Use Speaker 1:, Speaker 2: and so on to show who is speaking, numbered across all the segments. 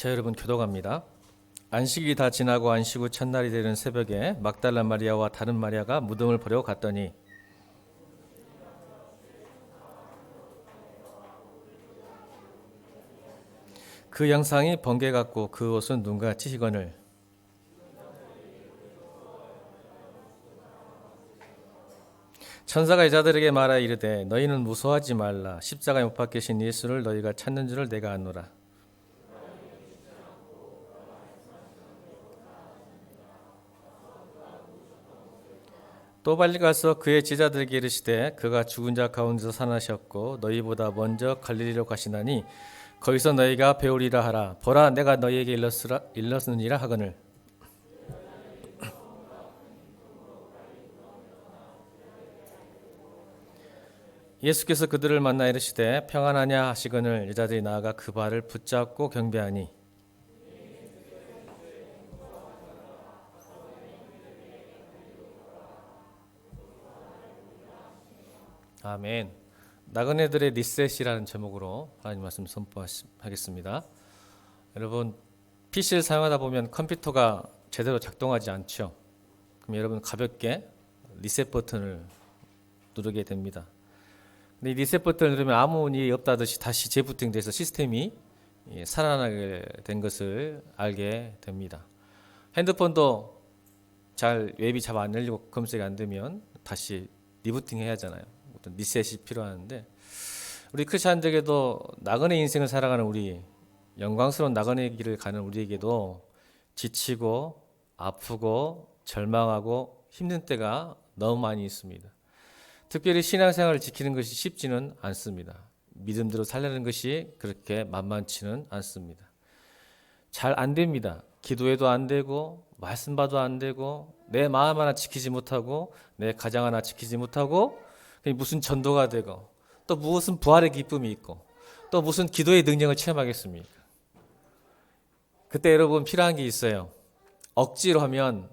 Speaker 1: 자, 여러분 교도갑니다. 안식일이 다 지나고 안식 후 첫날이 되는 새벽에 막달라 마리아와 다른 마리아가 무덤을 보러 갔더니 그 양상이 번개 같고 그 옷은 눈같이 희건을 천사가 여자들에게 말하 이르되 너희는 무서워하지 말라. 십자가에 못 박히신 예수를 너희가 찾는 줄을 내가 아노라. 또 빨리 가서 그의 제자들에게 이르시되 그가 죽은 자 가운데서 살아나셨고 너희보다 먼저 갈릴리로 가시나니 거기서 너희가 배우리라 하라. 보라 내가 너희에게 일렀느니라 하거늘. 예수께서 그들을 만나 이르시되 평안하냐 하시거늘 여자들이 나아가 그 발을 붙잡고 경배하니 아멘. 나그네들의 리셋이라는 제목으로 하나님 말씀 선포하겠습니다. 여러분 PC를 사용하다 보면 컴퓨터가 제대로 작동하지 않죠. 그럼 여러분 가볍게 리셋 버튼을 누르게 됩니다. 근데 이 리셋 버튼을 누르면 아무 일이 없다듯이 다시 재부팅돼서 시스템이 살아나게 된 것을 알게 됩니다. 핸드폰도 잘 웹이 잘 안 열리고 검색이 안 되면 다시 리부팅 해야 하잖아요. 어떤 리셋이 필요한데 우리 크리스천들에게도 나그네 인생을 살아가는 우리 영광스러운 나그네 길을 가는 우리에게도 지치고 아프고 절망하고 힘든 때가 너무 많이 있습니다. 특별히 신앙생활을 지키는 것이 쉽지는 않습니다. 믿음대로 살려는 것이 그렇게 만만치는 않습니다. 잘 안 됩니다. 기도해도 안 되고 말씀 봐도 안 되고 내 마음 하나 지키지 못하고 내 가정 하나 지키지 못하고 무슨 전도가 되고 또 무슨 부활의 기쁨이 있고 또 무슨 기도의 능력을 체험하겠습니까? 그때 여러분 필요한 게 있어요. 억지로 하면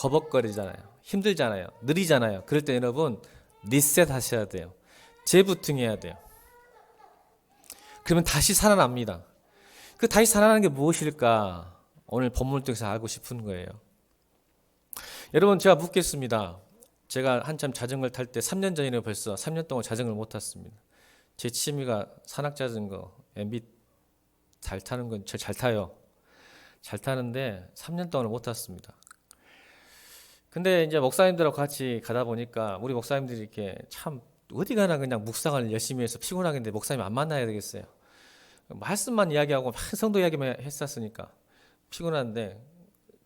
Speaker 1: 버벅거리잖아요. 힘들잖아요. 느리잖아요. 그럴 때 여러분 리셋 하셔야 돼요. 재부팅해야 돼요. 그러면 다시 살아납니다. 그 다시 살아나는 게 무엇일까? 오늘 본문을 통해서 알고 싶은 거예요. 여러분 제가 묻겠습니다. 제가 한참 자전거를 탈 때 3년 전이네요. 벌써 3년 동안 자전거를 못 탔습니다. 제 취미가 산악자전거, MB 잘 타는 건 잘 타요. 잘 타는데 3년 동안 못 탔습니다. 근데 이제 목사님들하고 같이 가다 보니까 우리 목사님들이 이렇게 참 어디 가나 그냥 묵상을 열심히 해서 피곤하겠는데 목사님 안 만나야 되겠어요. 말씀만 이야기하고 성도 이야기만 했었으니까 피곤한데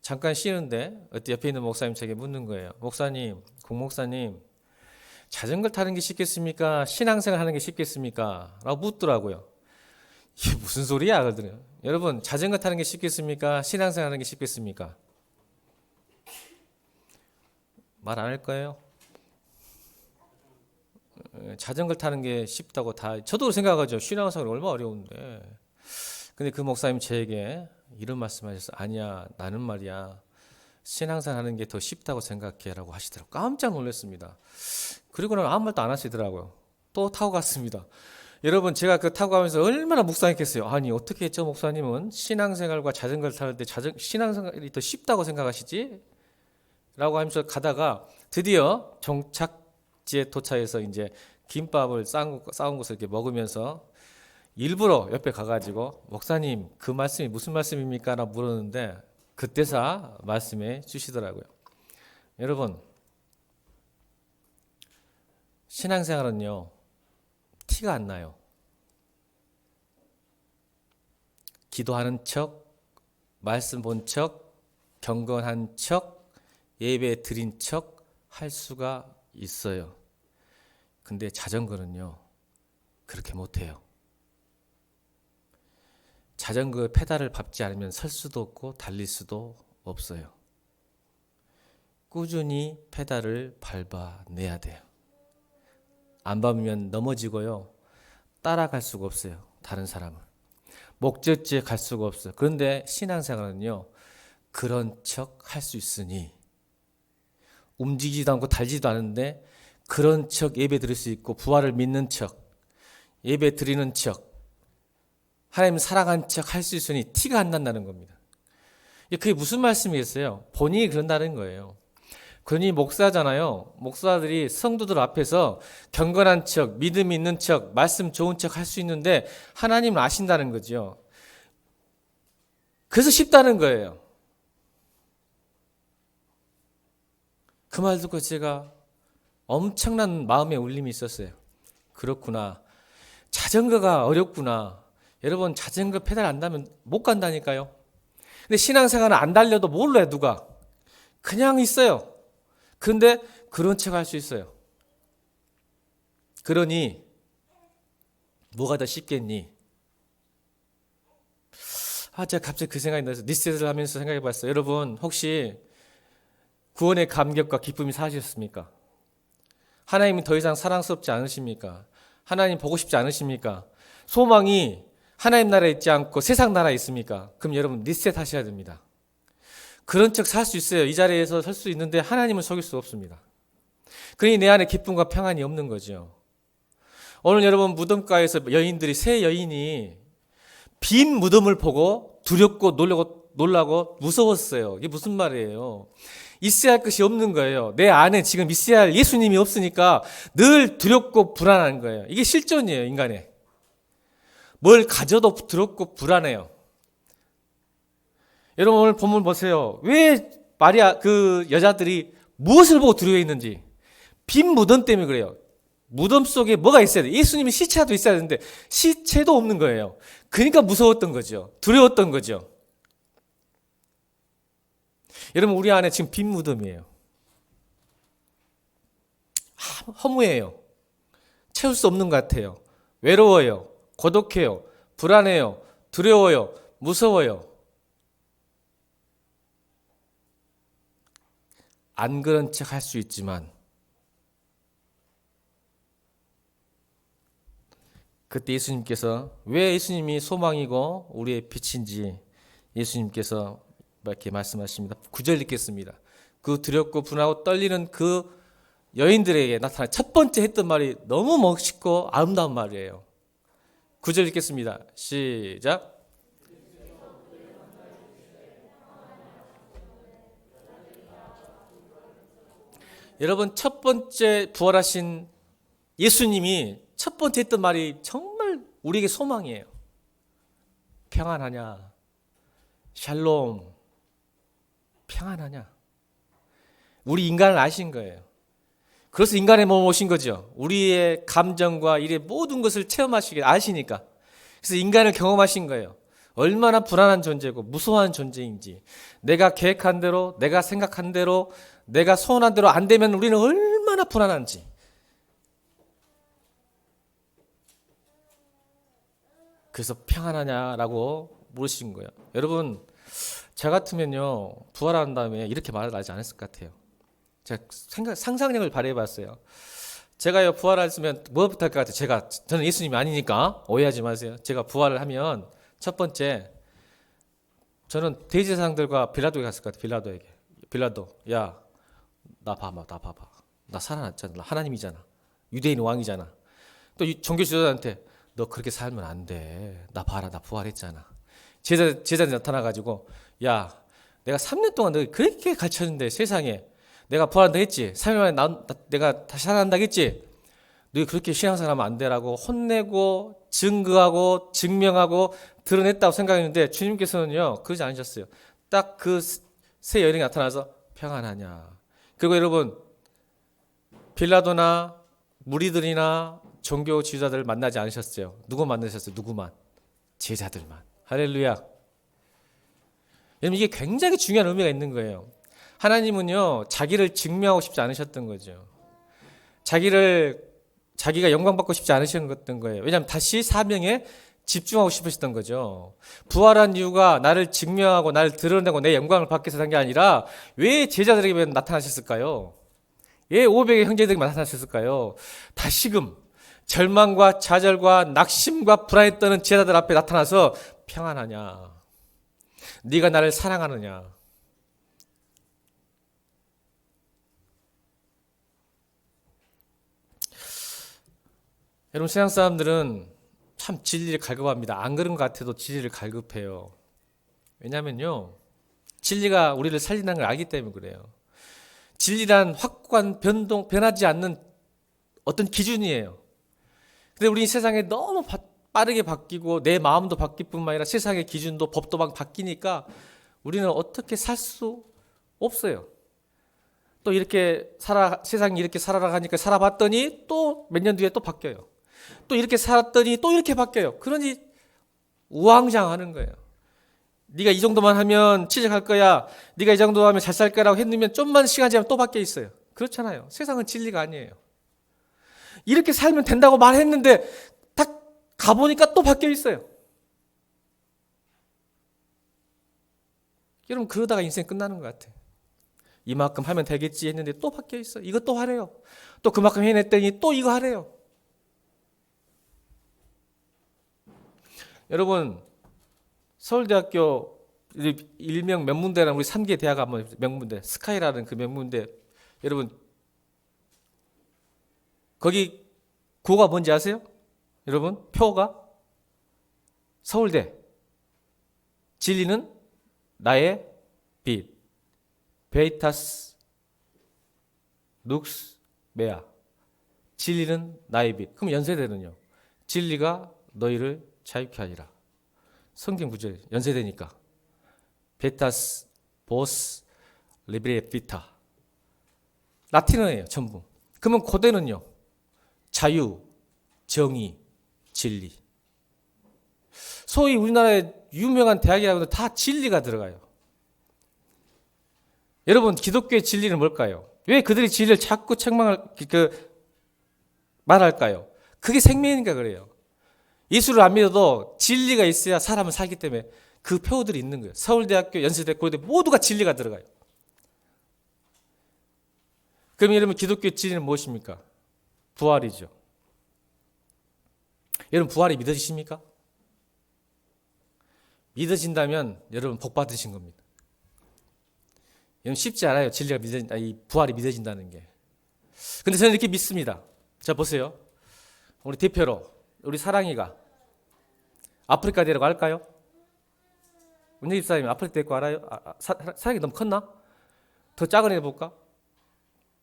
Speaker 1: 잠깐 쉬는데 어때 옆에 있는 목사님 제게 묻는 거예요. 목사님, 공목사님, 자전거 타는 게 쉽겠습니까? 신앙생활 하는 게 쉽겠습니까? 라고 묻더라고요. 이게 무슨 소리야? 그러더래요. 여러분, 자전거 타는 게 쉽겠습니까? 신앙생활 하는 게 쉽겠습니까? 말 안 할 거예요? 자전거 타는 게 쉽다고 다 저도 생각하죠. 신앙생활 얼마나 어려운데. 근데 그 목사님 저에게 이런 말씀하셨어요. 아니야, 나는 말이야 신앙생활 하는 게 더 쉽다고 생각해라고 하시더라고요. 깜짝 놀랐습니다. 그리고는 아무 말도 안 하시더라고요. 또 타고 갔습니다. 여러분 제가 그 타고 가면서 얼마나 묵상했겠어요. 아니 어떻게 저 목사님은 신앙생활과 자전거를 탈 때 신앙생활이 더 쉽다고 생각하시지? 라고 하면서 가다가 드디어 정착지에 도착해서 이제 김밥을 싸운 것을 이렇게 먹으면서 일부러 옆에 가가지고 목사님 그 말씀이 무슨 말씀입니까? 라고 물었는데 그때서 말씀해 주시더라고요. 여러분 신앙생활은요 티가 안 나요. 기도하는 척, 말씀 본 척, 경건한 척, 예배 드린 척 할 수가 있어요. 근데 자전거는요 그렇게 못해요. 자전거 페달을 밟지 않으면 설 수도 없고 달릴 수도 없어요. 꾸준히 페달을 밟아내야 돼요. 안 밟으면 넘어지고요. 따라갈 수가 없어요. 다른 사람은. 목적지에 갈 수가 없어요. 그런데 신앙생활은요. 그런 척 할 수 있으니 움직이지도 않고 달지도 않은데 그런 척 예배 드릴 수 있고 부활을 믿는 척 예배 드리는 척 하나님 사랑한 척 할 수 있으니 티가 안 난다는 겁니다. 그게 무슨 말씀이겠어요? 본인이 그런다는 거예요. 그러니 목사잖아요. 목사들이 성도들 앞에서 경건한 척, 믿음 있는 척, 말씀 좋은 척 할 수 있는데 하나님은 아신다는 거죠. 그래서 쉽다는 거예요. 그 말 듣고 제가 엄청난 마음의 울림이 있었어요. 그렇구나. 자전거가 어렵구나. 여러분, 자전거 페달 안 달면 못 간다니까요. 근데 신앙생활은 안 달려도 몰라요, 누가. 그냥 있어요. 근데 그런 척 할 수 있어요. 그러니 뭐가 더 쉽겠니? 제가 갑자기 그 생각이 나서 리셋을 하면서 생각해 봤어요. 여러분, 혹시 구원의 감격과 기쁨이 사라지셨습니까? 하나님이 더 이상 사랑스럽지 않으십니까? 하나님 보고 싶지 않으십니까? 소망이 하나님 나라에 있지 않고 세상 나라에 있습니까? 그럼 여러분 리셋 하셔야 됩니다. 그런 척 살 수 있어요. 이 자리에서 설 수 있는데 하나님을 속일 수 없습니다. 그러니 내 안에 기쁨과 평안이 없는 거죠. 오늘 여러분 무덤가에서 여인들이 세 여인이 빈 무덤을 보고 두렵고 놀라고 무서웠어요. 이게 무슨 말이에요? 있어야 할 것이 없는 거예요. 내 안에 지금 있어야 할 예수님이 없으니까 늘 두렵고 불안한 거예요. 이게 실존이에요, 인간의. 뭘 가져도 두렵고 불안해요. 여러분 오늘 본문 보세요. 왜 마리아 그 여자들이 무엇을 보고 두려워 했는지. 빈 무덤 때문에 그래요. 무덤 속에 뭐가 있어야 돼? 예수님의 시체도 있어야 되는데 시체도 없는 거예요. 그러니까 무서웠던 거죠. 두려웠던 거죠. 여러분 우리 안에 지금 빈 무덤이에요. 허무해요. 채울 수 없는 것 같아요. 외로워요. 고독해요. 불안해요. 두려워요. 무서워요. 안 그런 척 할 수 있지만 그때 예수님께서 왜 예수님이 소망이고 우리의 빛인지 예수님께서 이렇게 말씀하십니다. 9절 읽겠습니다. 그 두렵고 분하고 떨리는 그 여인들에게 나타난 첫 번째 했던 말이 너무 멋있고 아름다운 말이에요. 9절 읽겠습니다. 시작. 여러분 첫 번째 부활하신 예수님이 첫 번째 했던 말이 정말 우리에게 소망이에요. 평안하냐? 샬롬. 평안하냐? 우리 인간을 아신 거예요. 그래서 인간의 몸을 오신 거죠. 우리의 감정과 일의 모든 것을 체험하시게 아시니까. 그래서 인간을 경험하신 거예요. 얼마나 불안한 존재고 무서워하는 존재인지. 내가 계획한 대로, 내가 생각한 대로, 내가 소원한 대로 안 되면 우리는 얼마나 불안한지. 그래서 평안하냐라고 물으신 거예요. 여러분, 저 같으면요, 부활한 다음에 이렇게 말을 하지 않았을 것 같아요. 제가 상상력을 발휘해봤어요. 제가요, 부활했으면 뭐부터 할 것 같아요? 저는 예수님이 아니니까 오해하지 마세요. 제가 부활을 하면 첫 번째, 저는 대제사장들과 빌라도에 갔을 것 같아요. 빌라도, 야, 나 봐봐. 나 살아났잖아. 나 하나님이잖아. 유대인 왕이잖아. 또 종교 지도자한테 너 그렇게 살면 안 돼. 나 봐라. 나 부활했잖아. 제자들이 나타나가지고 야, 내가 3년 동안 너 그렇게 가르쳤는데 세상에 내가 부활한다 했지. 3년 만에 내가 다시 살아난다 했지. 너 그렇게 신앙생활하면 안 되라고 혼내고 증거하고 증명하고 드러냈다고 생각했는데 주님께서는요 그러지 않으셨어요. 딱 그 세 여인이 나타나서 평안하냐. 그리고 여러분 빌라도나 무리들이나 종교 지도자들을 만나지 않으셨어요. 누구 만나셨어요? 누구만? 제자들만. 할렐루야. 여러분 이게 굉장히 중요한 의미가 있는 거예요. 하나님은요 자기를 증명하고 싶지 않으셨던 거죠. 자기가 영광받고 싶지 않으셨던 거예요. 왜냐하면 다시 사명에 집중하고 싶으셨던 거죠. 부활한 이유가 나를 증명하고 나를 드러내고 내 영광을 받기 위해서 한 게 아니라 왜 제자들에게 나타나셨을까요? 왜 500의 형제들에게 나타나셨을까요? 다시금 절망과 좌절과 낙심과 불안에 떠는 제자들 앞에 나타나서 평안하냐? 네가 나를 사랑하느냐? 여러분 세상 사람들은 참 진리를 갈급합니다. 안 그런 것 같아도 진리를 갈급해요. 왜냐면요, 진리가 우리를 살린다는 걸 알기 때문에 그래요. 진리란 확고한 변하지 않는 어떤 기준이에요. 근데 우리 세상에 너무 빠르게 바뀌고 내 마음도 바뀔 뿐만 아니라 세상의 기준도 법도 막 바뀌니까 우리는 어떻게 살 수 없어요. 또 이렇게 세상이 이렇게 살아라 하니까 살아봤더니 또 몇 년 뒤에 또 바뀌어요. 또 이렇게 살았더니 또 이렇게 바뀌어요. 그러니 우왕좌왕하는 거예요. 네가 이 정도만 하면 취직할 거야. 네가 이 정도 하면 잘 살 거라고 했으면 좀만 시간 지나면 또 바뀌어 있어요. 그렇잖아요. 세상은 진리가 아니에요. 이렇게 살면 된다고 말했는데 딱 가보니까 또 바뀌어 있어요. 여러분 그러다가 인생 끝나는 것 같아요. 이만큼 하면 되겠지 했는데 또 바뀌어 있어. 이거 또 하래요. 또 그만큼 해냈더니 또 이거 하래요. 여러분 서울대학교 일명 명문대라는 우리 3개 대학 한번 명문대 스카이라는 그 명문대 여러분 거기 고가 뭔지 아세요? 여러분 표가 서울대 진리는 나의 빛 베이타스 눅스 메아 진리는 나의 빛. 그럼 연세대는요? 진리가 너희를 자유케 하리라. 성경 구절 연세대니까 베타스 보스 리브레 비타 라틴어예요 전부. 그러면 고대는요? 자유, 정의, 진리. 소위 우리나라의 유명한 대학이라고는 다 진리가 들어가요. 여러분 기독교의 진리는 뭘까요? 왜 그들이 진리를 자꾸 말할까요? 그게 생명이니까 그래요. 예수를 안 믿어도 진리가 있어야 사람은 살기 때문에 그 표들이 있는 거예요. 서울대학교, 연세대, 고려대 모두가 진리가 들어가요. 그럼 여러분 기독교의 진리는 무엇입니까? 부활이죠. 여러분 부활이 믿어지십니까? 믿어진다면 여러분 복 받으신 겁니다. 여러분 쉽지 않아요. 이 부활이 믿어진다는 게. 근데 저는 이렇게 믿습니다. 자 보세요. 우리 대표로 우리 사랑이가 아프리카 데리고 갈까요? 은혜 집사님 아프리카 데리고 알아요? 사랑이 너무 컸나? 더 작은 애 볼까?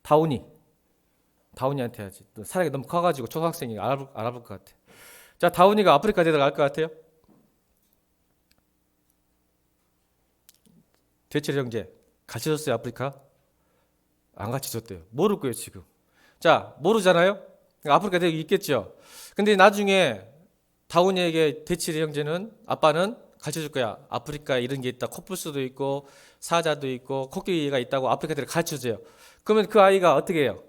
Speaker 1: 다운이한테 해야지. 사랑이 너무 커가지고 초등학생이 알아볼 것 같아. 자 다운이가 아프리카 데리고 갈 것 같아요? 대철 형제 가르쳐줬어요 아프리카? 안 가르쳐줬대요. 모를 거예요 지금. 자 모르잖아요? 아프리카 데리고 있겠죠. 근데 나중에 다운이에게 대칠이 형제는 아빠는 가르쳐줄 거야. 아프리카 이런 게 있다. 코뿔소도 있고 사자도 있고 코끼리가 있다고 아프리카 데리고 가르쳐줘요. 그러면 그 아이가 어떻게 해요?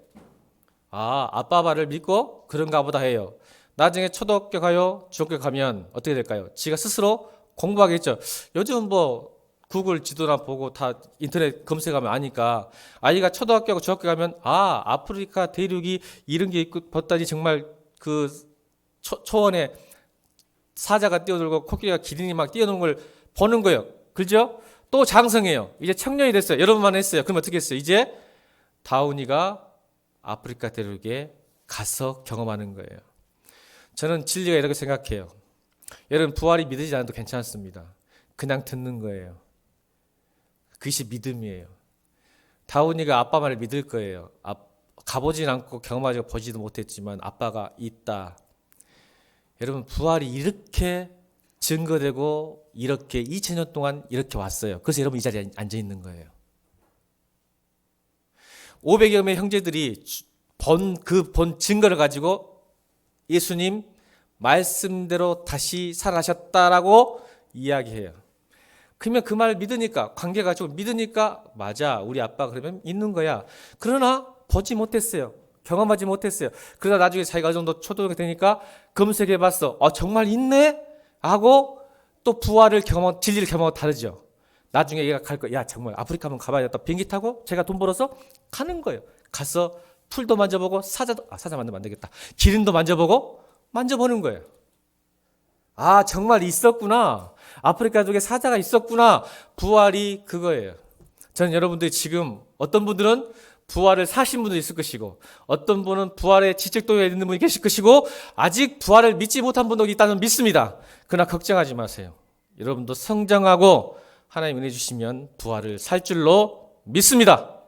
Speaker 1: 아 아빠 말을 믿고 그런가 보다 해요. 나중에 초등학교 가요. 중학교 가면 어떻게 될까요? 지가 스스로 공부하겠죠. 요즘 뭐 구글 지도나 보고 다 인터넷 검색하면 아니까 아이가 초등학교하고 중학교 가면 아 아프리카 대륙이 이런 게 있고 봤더니 정말 그 초원에 사자가 뛰어들고 코끼리가 기린이 막 뛰어노는 걸 보는 거예요. 그죠? 또 장성해요. 이제 청년이 됐어요. 여러분만 했어요. 그럼 어떻게 했어요? 이제 다운이가 아프리카 대륙에 가서 경험하는 거예요. 저는 진리가 이렇게 생각해요. 여러분 부활이 믿어지지 않아도 괜찮습니다. 그냥 듣는 거예요. 그것이 믿음이에요. 다운이가 아빠 말을 믿을 거예요. 가보진 않고 경험하지 보지도 못했지만 아빠가 있다. 여러분 부활이 이렇게 증거되고 이렇게 2000년 동안 이렇게 왔어요. 그래서 여러분 이 자리에 앉아 있는 거예요. 500여 명의 형제들이 본 증거를 가지고 예수님 말씀대로 다시 살아나셨다라고 이야기해요. 그러면 그 말 믿으니까 관계 가지고 믿으니까 맞아 우리 아빠 그러면 있는 거야. 그러나 보지 못했어요. 경험하지 못했어요. 그러다 나중에 자기가 어느 정도 초등학교 되니까 검색해봤어. 정말 있네? 하고 또 부활을 진리를 경험하고 다르죠. 나중에 얘가 갈 거야. 야 정말 아프리카 한번 가봐야겠다. 비행기 타고 제가 돈 벌어서 가는 거예요. 가서 풀도 만져보고 사자 만들면 안 되겠다. 기린도 만져보는 거예요. 아 정말 있었구나. 아프리카 쪽에 사자가 있었구나. 부활이 그거예요. 저는 여러분들이 지금 어떤 분들은 부활을 사신 분도 있을 것이고 어떤 분은 부활의 지적도에 있는 분이 계실 것이고 아직 부활을 믿지 못한 분도 있다는 믿습니다. 그러나 걱정하지 마세요. 여러분도 성장하고 하나님 은혜 주시면 부활을 살 줄로 믿습니다.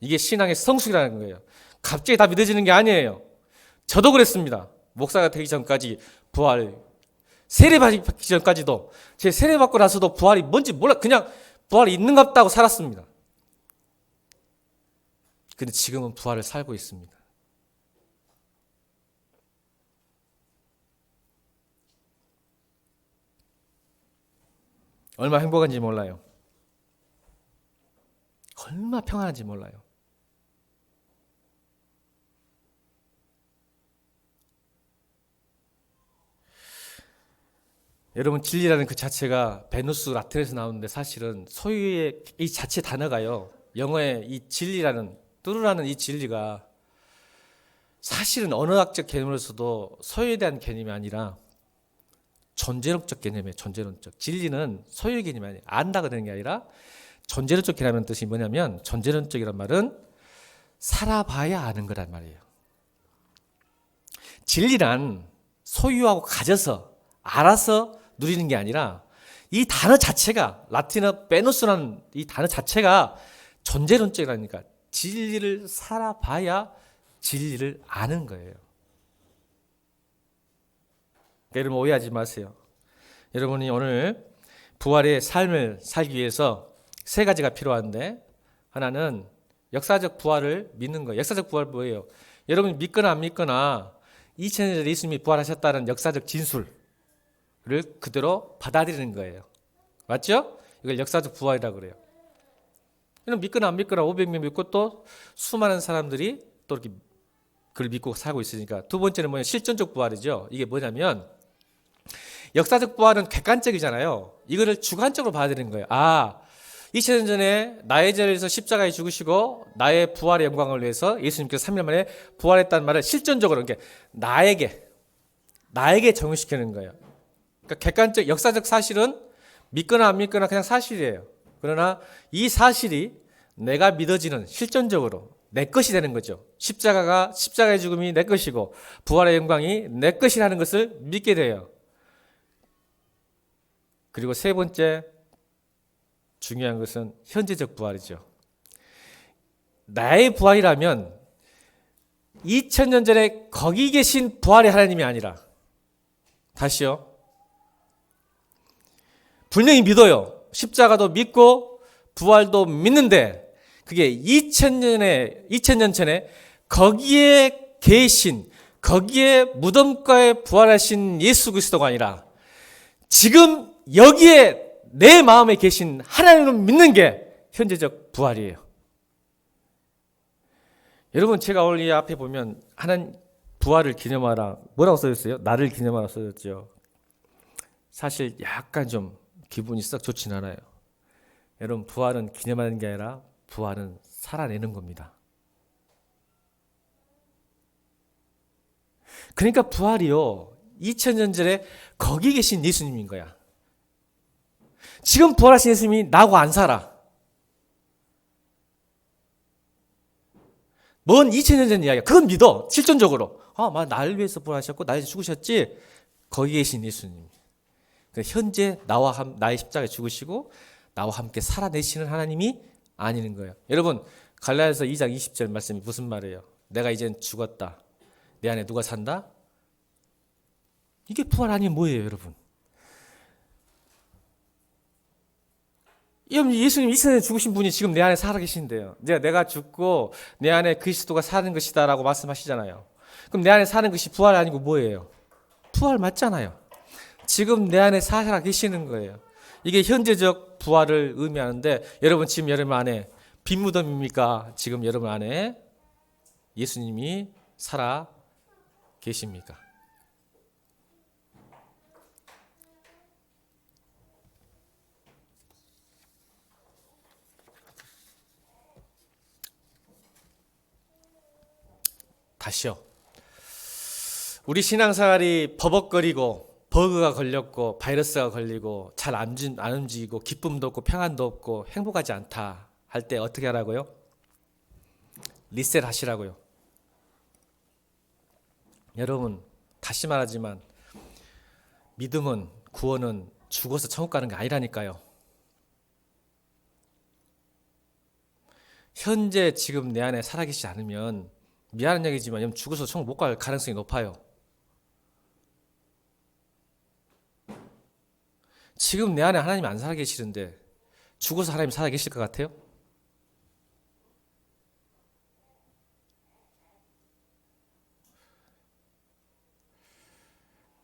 Speaker 1: 이게 신앙의 성숙이라는 거예요. 갑자기 다 믿어지는 게 아니에요. 저도 그랬습니다. 목사가 되기 전까지 부활 세례받기 전까지도 제 세례받고 나서도 부활이 뭔지 몰라 그냥 부활이 있는 것 같다고 살았습니다. 근데 지금은 부활을 살고 있습니다. 얼마나 행복한지 몰라요. 얼마나 평안한지 몰라요. 여러분 진리라는 그 자체가 베누스 라틴에서 나오는데 사실은 소유의 이 자체 단어가요. 영어의 이 진리라는 뚜루라는 이 진리가 사실은 언어학적 개념으로서도 소유에 대한 개념이 아니라 존재론적 개념이에요. 존재론적. 진리는 소유의 개념이 아니에요. 안다가 되는 게 아니라 존재론적 개념이라는 뜻이 뭐냐면 존재론적이란 말은 살아봐야 아는 거란 말이에요. 진리란 소유하고 가져서 알아서 누리는 게 아니라 이 단어 자체가 라틴어 베누스라는 이 단어 자체가 존재론적이라니까 진리를 살아봐야 진리를 아는 거예요. 그러니까 여러분 오해하지 마세요. 여러분이 오늘 부활의 삶을 살기 위해서 세 가지가 필요한데 하나는 역사적 부활을 믿는 거예요. 역사적 부활 뭐예요? 여러분이 믿거나 안 믿거나 2000년 전에 예수님이 부활하셨다는 역사적 진술을 그대로 받아들이는 거예요. 맞죠? 이걸 역사적 부활이라고 그래요. 믿거나 안 믿거나 500명 믿고 또 수많은 사람들이 또 이렇게 그걸 믿고 살고 있으니까. 두 번째는 뭐냐? 실존적 부활이죠. 이게 뭐냐면 역사적 부활은 객관적이잖아요. 이거를 주관적으로 봐야 되는 거예요. 2000년 전에 나의 죄를 위해서 십자가에 죽으시고 나의 부활의 영광을 위해서 예수님께서 3일 만에 부활했다는 말을 실존적으로 이렇게 나에게 적용시키는 거예요. 그러니까 객관적 역사적 사실은 믿거나 안 믿거나 그냥 사실이에요. 그러나 이 사실이 내가 믿어지는 실존적으로 내 것이 되는 거죠. 십자가의 죽음이 내 것이고 부활의 영광이 내 것이라는 것을 믿게 돼요. 그리고 세 번째 중요한 것은 현재적 부활이죠. 나의 부활이라면 2000년 전에 거기 계신 부활의 하나님이 아니라 다시요. 분명히 믿어요. 십자가도 믿고 부활도 믿는데 그게 2000년 전에 거기에 계신 거기에 무덤가에 부활하신 예수 그리스도가 아니라 지금 여기에 내 마음에 계신 하나님을 믿는 게 현재적 부활이에요. 여러분 제가 오늘 이 앞에 보면 하나님 부활을 기념하라 뭐라고 써졌어요? 나를 기념하라 써졌죠. 사실 약간 좀 기분이 썩 좋진 않아요. 여러분 부활은 기념하는 게 아니라 부활은 살아내는 겁니다. 그러니까 부활이요 2000년 전에 거기 계신 예수님인 거야. 지금 부활하신 예수님이 나하고 안 살아. 뭔 2000년 전 이야기야. 그건 믿어. 실존적으로. 나를 위해서 부활하셨고 나를 위해서 죽으셨지. 거기 계신 예수님. 현재 나의 십자가에 죽으시고 나와 함께 살아내시는 하나님이 아니는 거예요. 여러분 갈라디아서 2장 20절 말씀이 무슨 말이에요? 내가 이젠 죽었다. 내 안에 누가 산다? 이게 부활 아니면 뭐예요, 여러분? 예수님 2000년에 죽으신 분이 지금 내 안에 살아계신데요. 내가 죽고 내 안에 그리스도가 사는 것이다 라고 말씀하시잖아요. 그럼 내 안에 사는 것이 부활 아니고 뭐예요? 부활 맞잖아요. 지금 내 안에 살아계시는 거예요. 이게 현재적 부활을 의미하는데 여러분 지금 여러분 안에 빈 무덤입니까? 지금 여러분 안에 예수님이 살아 계십니까? 다시요. 우리 신앙생활이 버벅거리고 버그가 걸렸고 바이러스가 걸리고 잘 안 움직이고 기쁨도 없고 평안도 없고 행복하지 않다 할 때 어떻게 하라고요? 리셋하시라고요. 여러분, 다시 말하지만 믿음은, 구원은 죽어서 천국 가는 게 아니라니까요. 현재 지금 내 안에 살아계시지 않으면 미안한 얘기지만 여러분 죽어서 천국 못 갈 가능성이 높아요. 지금 내 안에 하나님이 안 살아계시는데 죽어서 하나님이 살아계실 것 같아요?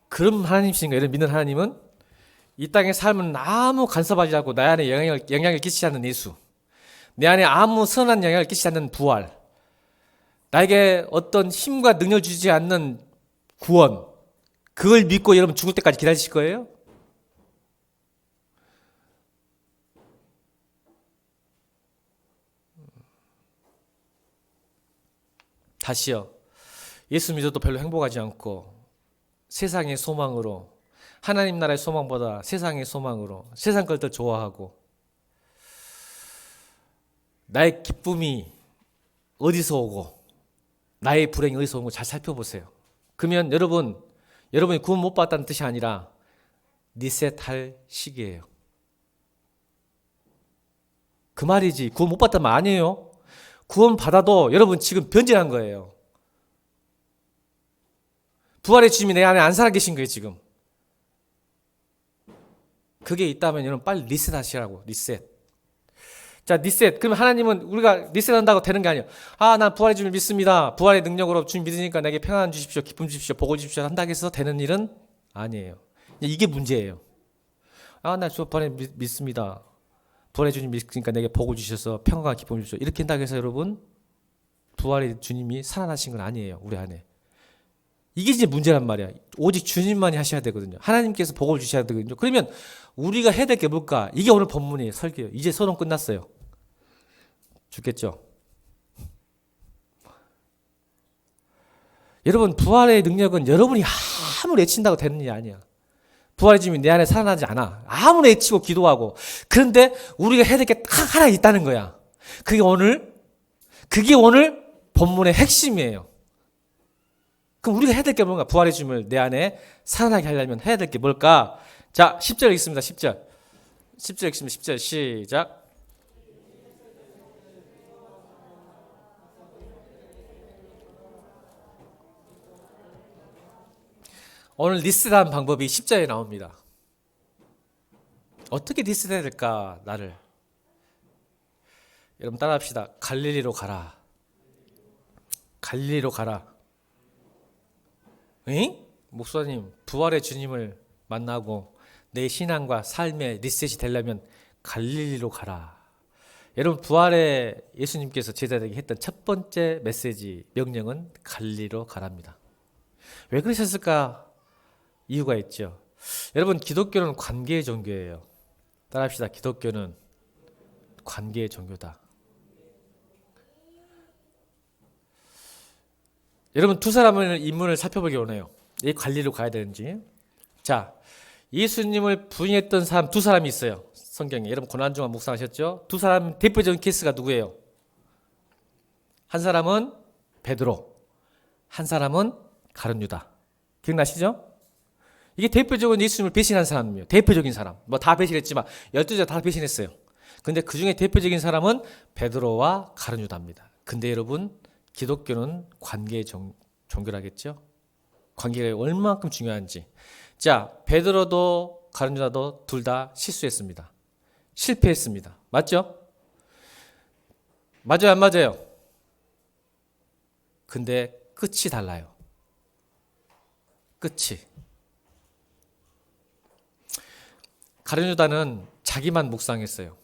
Speaker 1: 그런 하나님이신가? 이런 믿는 하나님은 이 땅의 삶은 아무 간섭하지 않고 내 안에 영향을 끼치지 않는 예수, 내 안에 아무 선한 영향을 끼치지 않는 부활, 나에게 어떤 힘과 능력을 주지 않는 구원, 그걸 믿고 여러분 죽을 때까지 기다리실 거예요? 다시요. 예수 믿어도 별로 행복하지 않고 세상의 소망으로, 하나님 나라의 소망보다 세상의 소망으로 세상 걸 더 좋아하고, 나의 기쁨이 어디서 오고 나의 불행이 어디서 오고 잘 살펴보세요. 그러면 여러분이 구원 못 받았다는 뜻이 아니라 리셋할 시기예요. 그 말이지, 구원 못 받다는 말 아니에요. 구원 받아도 여러분 지금 변질한 거예요. 부활의 주님이 내 안에 안 살아계신 거예요 지금. 그게 있다면 여러분 빨리 리셋하시라고. 리셋. 자, 리셋. 그러면 하나님은 우리가 리셋한다고 되는 게 아니에요. 난 부활의 주님을 믿습니다. 부활의 능력으로 주님 믿으니까 내게 평안 주십시오, 기쁨 주십시오, 복을 주십시오 한다고 해서 되는 일은 아니에요. 이게 문제예요. 나 부활의 믿습니다. 부활의 주님 믿으니까 내게 복을 주셔서 평안과 기쁨을 주십시오. 이렇게 한다고 해서 여러분 부활의 주님이 살아나신 건 아니에요. 우리 안에. 이게 이제 문제란 말이야. 오직 주님만이 하셔야 되거든요. 하나님께서 복을 주셔야 되거든요. 그러면 우리가 해야 될 게 뭘까? 이게 오늘 본문이에요. 설교예요. 이제 서론 끝났어요. 죽겠죠? 여러분, 부활의 능력은 여러분이 아무리 애친다고 되는 일이 아니야. 부활의 주님이 내 안에 살아나지 않아. 아무리 애치고 기도하고. 그런데 우리가 해야 될 게 딱 하나 있다는 거야. 그게 오늘 본문의 핵심이에요. 그럼 우리가 해야 될 게 뭔가? 부활의 주님을 내 안에 살아나게 하려면 해야 될 게 뭘까? 자, 10절 읽습니다. 10절. 10절 읽습니다. 10절 시작. 오늘 리셋하는 방법이 10절에 나옵니다. 어떻게 리셋해야 될까? 나를. 여러분 따라합시다. 갈릴리로 가라. 갈릴리로 가라. 응? 목사님, 부활의 주님을 만나고 내 신앙과 삶의 리셋이 되려면 갈릴리로 가라. 여러분, 부활의 예수님께서 제자들에게 했던 첫 번째 메시지, 명령은 갈릴리로 가랍니다. 왜 그러셨을까? 이유가 있죠. 여러분, 기독교는 관계의 종교예요. 따라합시다. 기독교는 관계의 종교다. 여러분, 두 사람의 인문을 살펴보기 원해요. 이 관리로 가야 되는지. 자, 예수님을 부인했던 사람 두 사람이 있어요. 성경에. 여러분 고난중간 묵상하셨죠? 두 사람 대표적인 케이스가 누구예요? 한 사람은 베드로, 한 사람은 가룟 유다. 기억나시죠? 이게 대표적인 예수님을 배신한 사람이에요. 대표적인 사람. 뭐 다 배신했지만 12자 다 배신했어요. 근데 그 중에 대표적인 사람은 베드로와 가룟 유다입니다. 근데 여러분, 기독교는 관계의 종교라겠죠? 관계가 얼마만큼 중요한지. 자, 베드로도 가룟 유다도 둘 다 실수했습니다. 실패했습니다. 맞죠? 맞아요, 안 맞아요? 근데 끝이 달라요. 끝이. 가룟 유다는 자기만 묵상했어요.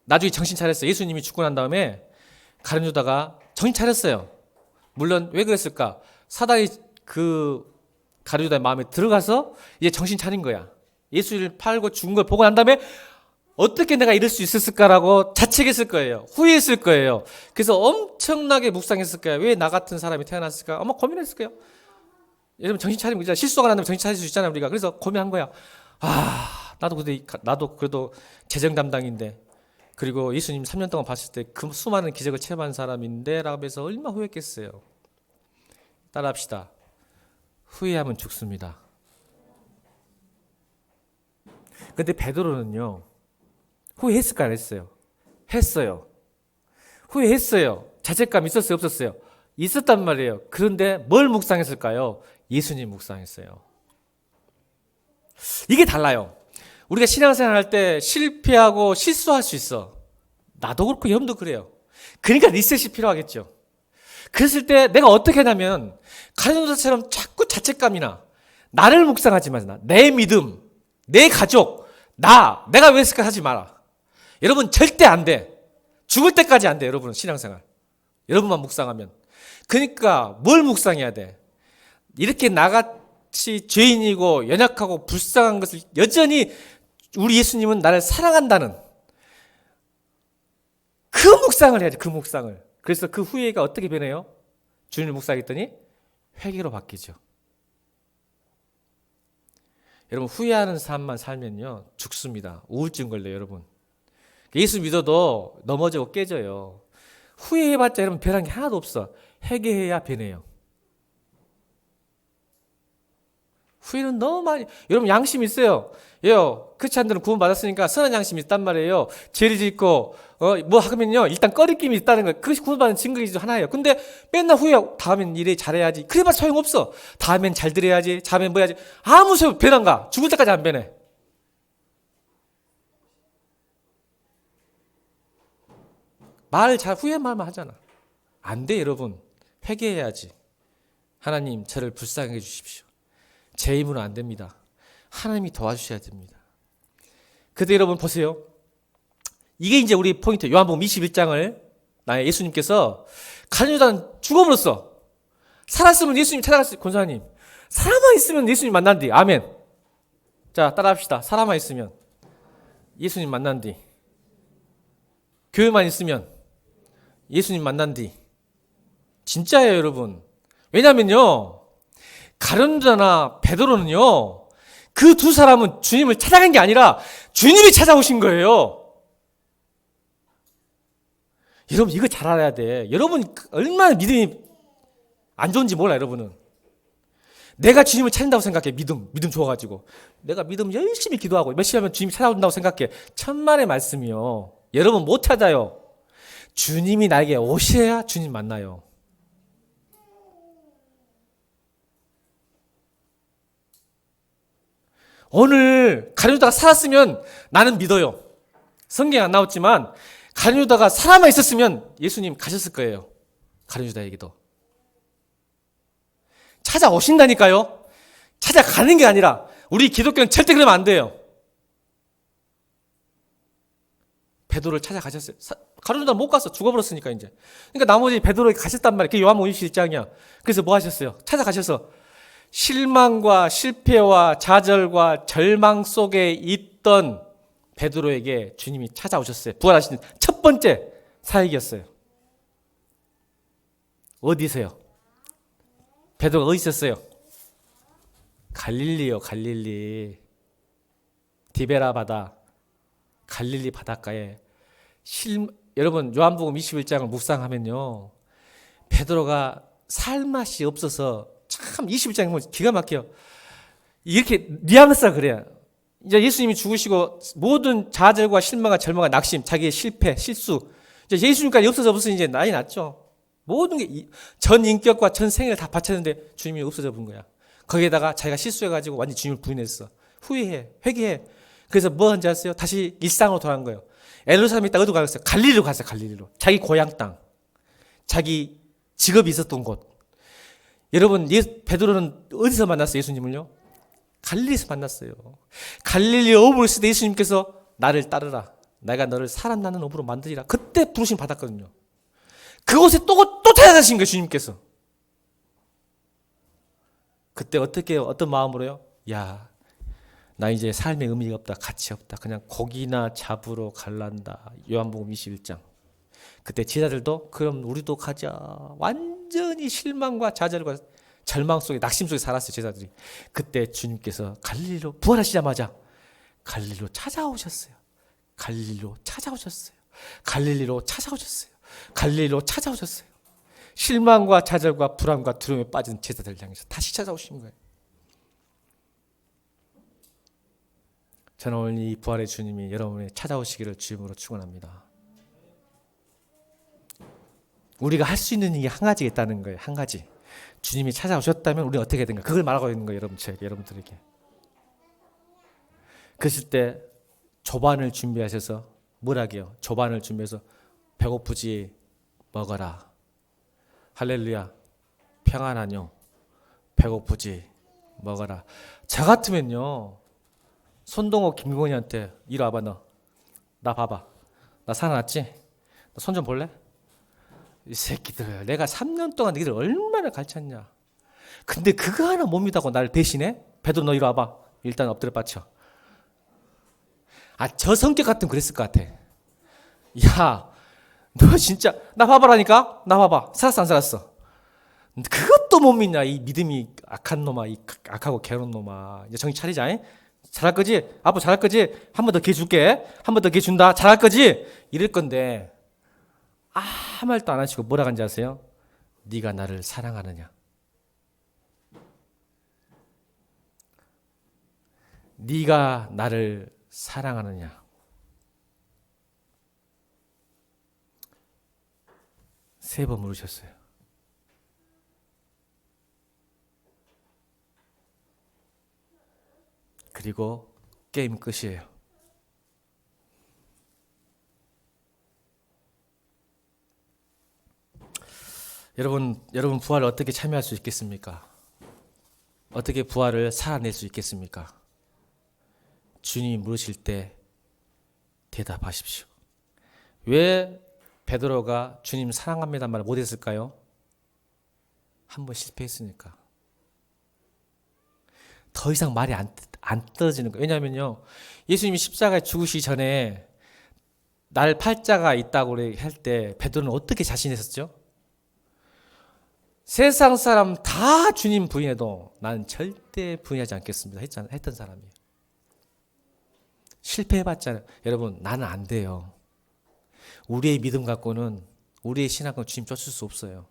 Speaker 1: 나중에 정신 차렸어요. 예수님이 죽고 난 다음에 가룟 유다가 정신 차렸어요. 물론 왜 그랬을까? 사단이 그 가룟 유다의 마음에 들어가서 이제 정신 차린 거야. 예수를 팔고 죽은 걸 보고 난 다음에 어떻게 내가 이럴 수 있었을까라고 자책했을 거예요. 후회했을 거예요. 그래서 엄청나게 묵상했을 거예요. 왜 나 같은 사람이 태어났을까? 아마 고민했을 거예요. 여러분 정신 차리면 있잖아. 실수가 난다면 정신 차릴 수 있잖아요. 우리가. 그래서 고민한 거야. 나도 그래도 재정 담당인데 그리고 예수님 3년 동안 봤을 때 그 수많은 기적을 체험한 사람인데 라고 해서 얼마나 후회했겠어요. 따라합시다. 후회하면 죽습니다. 근데 베드로는요, 후회했을까 안 했어요? 했어요. 후회했어요. 자책감 있었어요? 없었어요? 있었단 말이에요. 그런데 뭘 묵상했을까요? 예수님 묵상했어요. 이게 달라요. 우리가 신앙생활 할 때 실패하고 실수할 수 있어. 나도 그렇고 여러분도 그래요. 그러니까 리셋이 필요하겠죠. 그랬을 때 내가 어떻게 하냐면 가룟도다처럼 자꾸 자책감이나 나를 묵상하지 마라. 내 믿음, 내 가족, 내가 왜 했을까 하지 마라. 여러분 절대 안 돼. 죽을 때까지 안 돼. 여러분은 신앙생활. 여러분만 묵상하면. 그러니까 뭘 묵상해야 돼? 이렇게 나같이 죄인이고 연약하고 불쌍한 것을 여전히 우리 예수님은 나를 사랑한다는 그 묵상을 해야지. 그 묵상을. 그래서 그 후회가 어떻게 변해요? 주님을 묵상했더니 회개로 바뀌죠. 여러분 후회하는 삶만 살면요 죽습니다. 우울증 걸려요. 여러분 예수 믿어도 넘어지고 깨져요. 후회해봤자 여러분 변한 게 하나도 없어. 회개해야 변해요. 후회는 너무 많이. 여러분 양심 있어요. 크리스찬들은 구원 받았으니까 선한 양심이 있단 말이에요. 죄를 짓고 뭐 하면요 일단 꺼리낌이 있다는 거. 그것이 구원받은 증거이죠. 하나예요. 근데 맨날 후회하고 다음엔 일에 잘해야지. 그래봐야 소용없어. 다음엔 잘 들어야지. 다음엔 뭐 해야지. 아무 소용 변한가. 죽을 때까지 안 변해. 말 잘 후회 말만 하잖아. 안 돼 여러분. 회개해야지. 하나님 저를 불쌍히 해주십시오. 제 힘으로 안 됩니다. 하나님이 도와주셔야 됩니다. 그런데 여러분 보세요. 이게 이제 우리 포인트. 요한복음 21장을 나의 예수님께서 가룟유다는 죽어버렸어. 살았으면 예수님 찾아갔어요. 권사님 살아만 있으면 예수님 만난디. 아멘. 자 따라합시다. 살아만 있으면 예수님 만난디. 교회만 있으면 예수님 만난디. 진짜예요 여러분. 왜냐면요 가룟유다나 베드로는요 그 두 사람은 주님을 찾아간 게 아니라 주님이 찾아오신 거예요. 여러분 이거 잘 알아야 돼. 여러분 얼마나 믿음이 안 좋은지 몰라. 여러분은 내가 주님을 찾는다고 생각해. 믿음 좋아가지고 내가 믿음 열심히 기도하고 열심히 하면 주님이 찾아온다고 생각해. 천만의 말씀이요. 여러분 못 찾아요. 주님이 나에게 오셔야 주님 만나요. 오늘 가룟유다가 살았으면 나는 믿어요. 성경에 안 나왔지만 가룟유다가 살아만 있었으면 예수님 가셨을 거예요. 가룟유다에게도 찾아오신다니까요. 찾아가는 게 아니라 우리 기독교는 절대 그러면 안 돼요. 베드로를 찾아가셨어요. 가룟유다 못 갔어. 죽어버렸으니까 이제. 그러니까 나머지 베드로에게 가셨단 말이에요. 그게 요한복음 21장이야. 그래서 뭐 하셨어요? 찾아가셔서 실망과 실패와 좌절과 절망 속에 있던 베드로에게 주님이 찾아오셨어요. 부활하신 첫 번째 사역이었어요. 어디서요? 베드로가 어디 있었어요? 갈릴리요. 갈릴리. 디베라 바다. 갈릴리 바닷가에 여러분 요한복음 21장을 묵상하면요 베드로가 살 맛이 없어서 참 21장에 보면 기가 막혀요. 이렇게 뉘앙스가 그래요. 이제 예수님이 죽으시고 모든 좌절과 실망과 절망과 낙심, 자기의 실패, 실수 이제 예수님까지 없어서 이제 난리 났죠. 모든 게 전 인격과 전 생애를 다 바쳤는데 주님이 없어져 본 거야. 거기에다가 자기가 실수해가지고 완전히 주님을 부인했어. 후회해, 회개해. 그래서 뭐 한지 아세요? 다시 일상으로 돌아간 거예요. 예루살렘에 있다 어디로 갔어요? 갈릴리로 갔어요. 갈릴리로. 자기 고향 땅, 자기 직업이 있었던 곳. 여러분 베드로는 어디서 만났어요? 예수님을요? 갈릴리에서 만났어요. 갈릴리 어부를 쓸 때 예수님께서 나를 따르라. 내가 너를 사람 나는 어부로 만들리라. 그때 부르심 받았거든요. 그곳에 또 찾아가신 거예요. 주님께서. 그때 어떤 마음으로요? 야, 나 이제 삶의 의미가 없다. 가치 없다. 그냥 고기나 잡으러 갈란다. 요한복음 21장. 그때 제자들도 그럼 우리도 가자. 완전히 실망과 좌절과 절망 속에 낙심 속에 살았어요. 제자들이. 그때 주님께서 갈릴리로 부활하시자마자 갈릴리로 찾아오셨어요. 갈릴리로 찾아오셨어요. 갈릴리로 찾아오셨어요. 갈릴리로 찾아오셨어요. 실망과 좌절과 불안과 두려움에 빠진 제자들을 향해서 다시 찾아오신 거예요. 저는 오늘 이 부활의 주님이 여러분의 찾아오시기를 주님으로 축원합니다. 우리가 할 수 있는 일이 한 가지가 있다는 거예요. 한 가지. 주님이 찾아오셨다면 우리는 어떻게 되는가? 그걸 말하고 있는 거예요. 여러분들에게. 그랬을 때 조반을 준비하셔서 뭐라게요? 조반을 준비해서 배고프지 먹어라. 할렐루야. 평안하뇨. 배고프지 먹어라. 저 같으면요. 손동호 김건희한테 이리 와봐 너. 나 봐봐. 나 살아났지? 너 손 좀 볼래? 이 새끼들 내가 3년 동안 너희들 얼마나 가르쳤냐. 근데 그거 하나 못 믿다고 나를 배신해? 베드로 너 이리 와봐. 일단 엎드려 뻗쳐. 저 성격 같으면 그랬을 것 같아. 야, 너 진짜 나 봐봐라니까. 나 봐봐. 살았어 안 살았어? 그것도 못 믿냐. 이 믿음이 악한 놈아. 이 악하고 괴로운 놈아. 이제 정신 차리자. 잉? 잘할 거지? 앞으로 잘할 거지? 한 번 더 기회 줄게. 한 번 더 기회 준다. 잘할 거지? 이럴 건데 아무 말도 안 하시고 뭐라 한지 아세요? 네가 나를 사랑하느냐? 네가 나를 사랑하느냐? 세 번 물으셨어요. 그리고 게임 끝이에요. 여러분 부활을 어떻게 참여할 수 있겠습니까? 어떻게 부활을 살아낼 수 있겠습니까? 주님이 물으실 때 대답하십시오. 왜 베드로가 주님 사랑합니다 말을 못했을까요? 한 번 실패했으니까. 더 이상 말이 안 떨어지는 거예요. 왜냐하면요, 예수님이 십자가에 죽으시기 전에 날 팔자가 있다고 할 때 베드로는 어떻게 자신했었죠? 세상 사람 다 주님 부인해도 나는 절대 부인하지 않겠습니다 했던 사람이에요. 실패해봤잖아요. 여러분 나는 안 돼요. 우리의 믿음 갖고는 우리의 신앙은 주님 쫓을 수 없어요.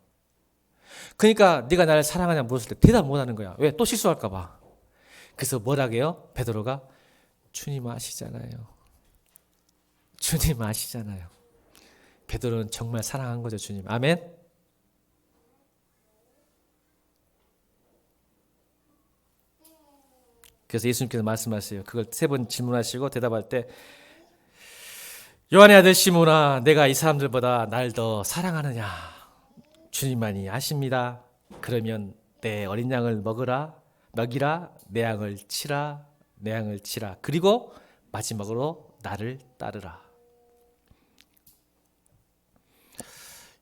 Speaker 1: 그러니까 네가 나를 사랑하냐 물었을 때 대답 못하는 거야. 왜? 또 실수할까 봐. 그래서 뭐라게요? 베드로가 주님 아시잖아요. 주님 아시잖아요. 베드로는 정말 사랑한 거죠. 주님. 아멘. 그래서 예수님께서 말씀하세요. 그걸 세 번 질문하시고 대답할 때 요한의 아들 시몬아 내가 이 사람들보다 날 더 사랑하느냐? 주님만이 아십니다. 그러면 내 어린 양을 먹이라 내 양을 치라 그리고 마지막으로 나를 따르라.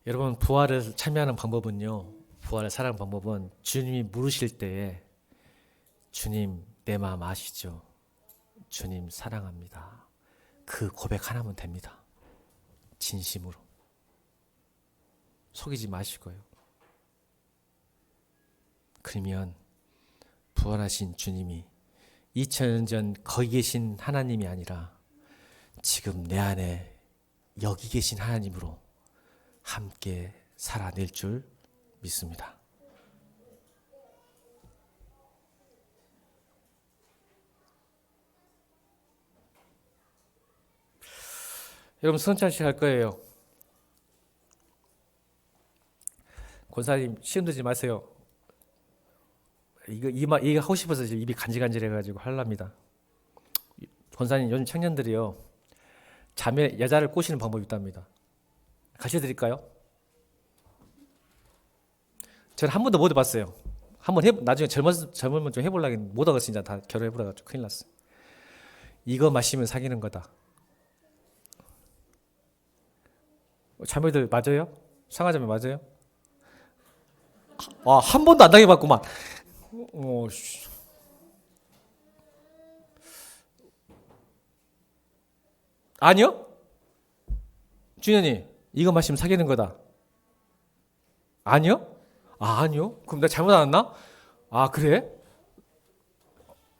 Speaker 1: 여러분 부활을 참여하는 방법은요. 부활을 살아가는 방법은 주님이 물으실 때에 주님 내 마음 아시죠? 주님 사랑합니다. 그 고백 하나면 됩니다. 진심으로. 속이지 마시고요. 그러면 부활하신 주님이 2000년 전 거기 계신 하나님이 아니라 지금 내 안에 여기 계신 하나님으로 함께 살아낼 줄 믿습니다. 여러분 선찬식 할 거예요. 권사님 시험 들지 마세요. 이거 하고 싶어서 지금 입이 간질간질해가지고 하랍니다. 권사님 요즘 청년들이요 여자를 꼬시는 방법이 있답니다. 가르쳐드릴까요? 저는 한 번도 못 해봤어요. 한번 나중에 젊으면 좀 해보려고 했는데 못 하겠으니까 다 결혼해보라가지고 큰일 났어요. 이거 마시면 사귀는 거다. 자매들 맞아요? 상하자매 맞아요? 한 번도 안 당해봤구만. 아니요? 준현이 이거 마시면 사귀는 거다. 아니요? 아니요? 그럼 나 잘못 알았나? 그래?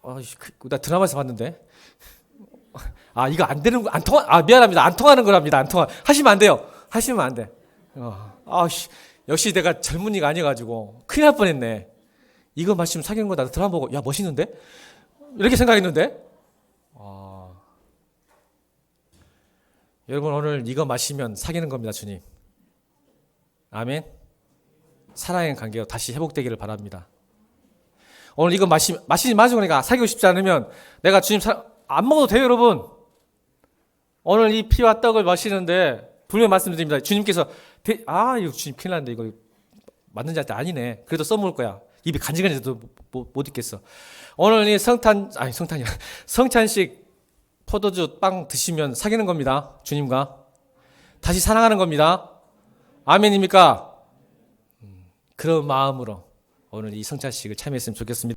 Speaker 1: 나 드라마에서 봤는데. 아, 이거 안 되는 거, 안 통하, 아, 미안합니다. 안 통하는 거랍니다. 하시면 안 돼요. 하시면 안 돼. 아씨, 역시 내가 젊은이가 아니어가지고 큰일 날 뻔했네. 이거 마시면 사귀는 거다. 드라마 보고, 야, 멋있는데? 이렇게 생각했는데? 여러분, 오늘 이거 마시면 사귀는 겁니다, 주님. 아멘. 사랑의 관계가 다시 회복되기를 바랍니다. 오늘 이거 마시지 마시고 그러니까 사귀고 싶지 않으면 내가 주님 안 먹어도 돼요, 여러분. 오늘 이 피와 떡을 마시는데 분명히 말씀드립니다. 주님께서 이거 주님 큰일 났는데 이거 맞는지 할 때 아니네. 그래도 써먹을 거야. 입이 간질간질해도 못 있겠어. 오늘 이 성찬식 포도주 빵 드시면 사귀는 겁니다. 주님과 다시 사랑하는 겁니다. 아멘입니까? 그런 마음으로 오늘 이 성찬식을 참여했으면 좋겠습니다.